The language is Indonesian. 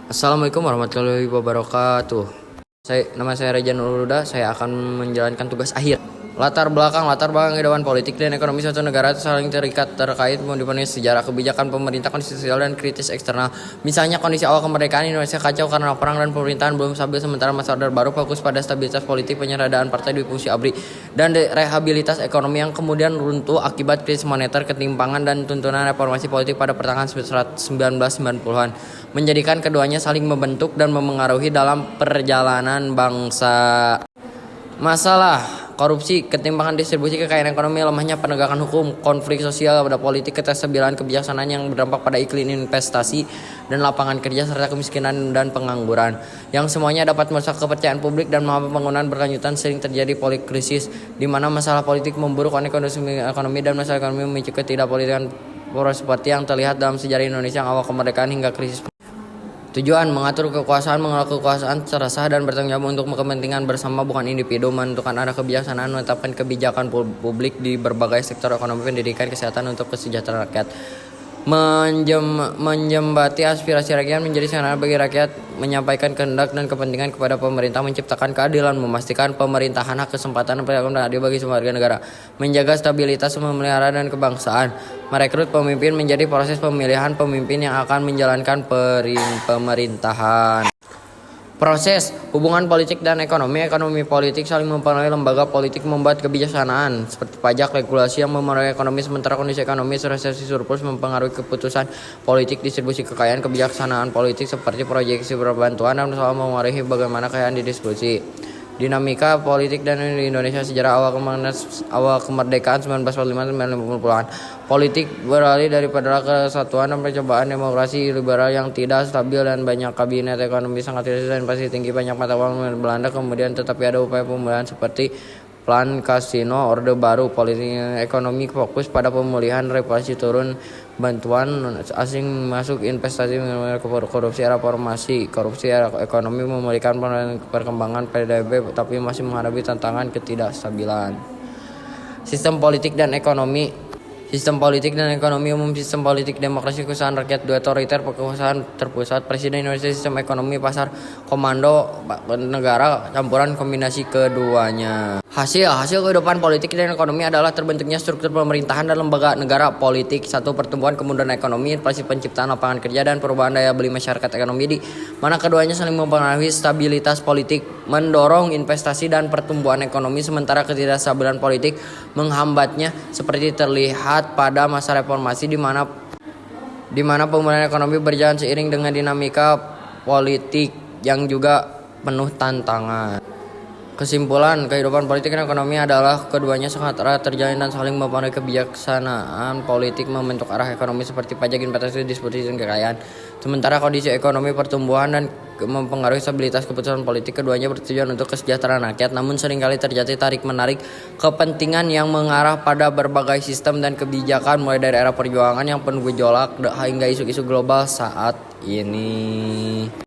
Assalamualaikum warahmatullahi wabarakatuh. Nama saya Rejan Uluda. Saya akan menjalankan tugas akhir. Latar belakang kehidupan politik dan ekonomi suatu negara itu saling terikat terkait dipenuhi sejarah, kebijakan pemerintah, kondisi sosial dan kritis eksternal. Misalnya kondisi awal kemerdekaan Indonesia kacau karena perang dan pemerintahan belum stabil, sementara masa Orde Baru fokus pada stabilitas politik, penyeradaan partai di fungsi ABRI dan rehabilitas ekonomi yang kemudian runtuh akibat krisis moneter, ketimpangan dan tuntunan reformasi politik pada pertengahan 1990-an, menjadikan keduanya saling membentuk dan memengaruhi dalam perjalanan bangsa. Masalah korupsi, ketimpangan distribusi kekayaan ekonomi, lemahnya penegakan hukum, konflik sosial pada politik, kestabilan kebijaksanaan yang berdampak pada iklim investasi dan lapangan kerja, serta kemiskinan dan pengangguran, yang semuanya dapat merusak kepercayaan publik dan menghambat pembangunan berkelanjutan. Sering terjadi krisis di mana masalah politik memburuk kondisi ekonomi dan masalah ekonomi memicu ketidakpolitikan seperti yang terlihat dalam sejarah Indonesia yang awal kemerdekaan hingga krisis. Tujuan mengatur kekuasaan, mengelola kekuasaan secara sah dan bertanggung jawab untuk kepentingan bersama bukan individu, menentukan arah kebijaksanaan, menetapkan kebijakan publik di berbagai sektor ekonomi, pendidikan, kesehatan untuk kesejahteraan rakyat, menjembati aspirasi rakyat menjadi sarana bagi rakyat, menyampaikan kehendak dan kepentingan kepada pemerintah, menciptakan keadilan, memastikan pemerintahan hak kesempatan dan adil bagi semua warga negara, menjaga stabilitas memelihara dan kebangsaan, merekrut pemimpin menjadi proses pemilihan pemimpin yang akan menjalankan pemerintahan. Proses hubungan politik dan ekonomi politik saling mempengaruhi lembaga politik, membuat kebijaksanaan seperti pajak, regulasi yang mempengaruhi ekonomi, sementara kondisi ekonomi resesi surplus mempengaruhi keputusan politik, distribusi kekayaan, kebijaksanaan politik seperti proyeksi bantuan dan soal mempengaruhi bagaimana kekayaan didistribusi. Dinamika politik dan Indonesia sejarah awal kemerdekaan 1945-1950-an. Politik beralih daripada kesatuan dan percobaan demokrasi liberal yang tidak stabil dan banyak kabinet ekonomi sangat tidak dan pasti tinggi, banyak mata uang Belanda, kemudian tetapi ada upaya pemulihan seperti Plan Kasino, Orde Baru. Politik ekonomi fokus pada pemulihan, reparasi turun, bantuan asing masuk, investasi, korupsi era ekonomi, memulihkan perkembangan PDB tapi masih menghadapi tantangan ketidakstabilan. Sistem politik dan ekonomi umum, sistem politik demokrasi, kekuasaan rakyat, dua otoriter, kekuasaan terpusat, presiden Indonesia, sistem ekonomi pasar, komando negara, campuran kombinasi keduanya. Hasil kehidupan politik dan ekonomi adalah terbentuknya struktur pemerintahan dan lembaga negara politik. 1. Pertumbuhan kemudahan ekonomi, inflasi, penciptaan lapangan kerja, dan perubahan daya beli masyarakat ekonomi di mana keduanya saling mempengaruhi stabilitas politik, mendorong investasi dan pertumbuhan ekonomi, sementara ketidakstabilan politik menghambatnya, seperti terlihat pada masa reformasi di mana pemulihan ekonomi berjalan seiring dengan dinamika politik yang juga penuh tantangan. Kesimpulan, kehidupan politik dan ekonomi adalah keduanya sangat erat terjalin dan saling mempengaruhi. Kebijaksanaan politik membentuk arah ekonomi seperti pajak, investasi, distribusi, dan kekayaan. Sementara kondisi ekonomi, pertumbuhan, dan mempengaruhi stabilitas keputusan politik. Keduanya bertujuan untuk kesejahteraan rakyat, namun seringkali terjadi tarik-menarik kepentingan yang mengarah pada berbagai sistem dan kebijakan, mulai dari era perjuangan yang penuh gejolak hingga isu-isu global saat ini.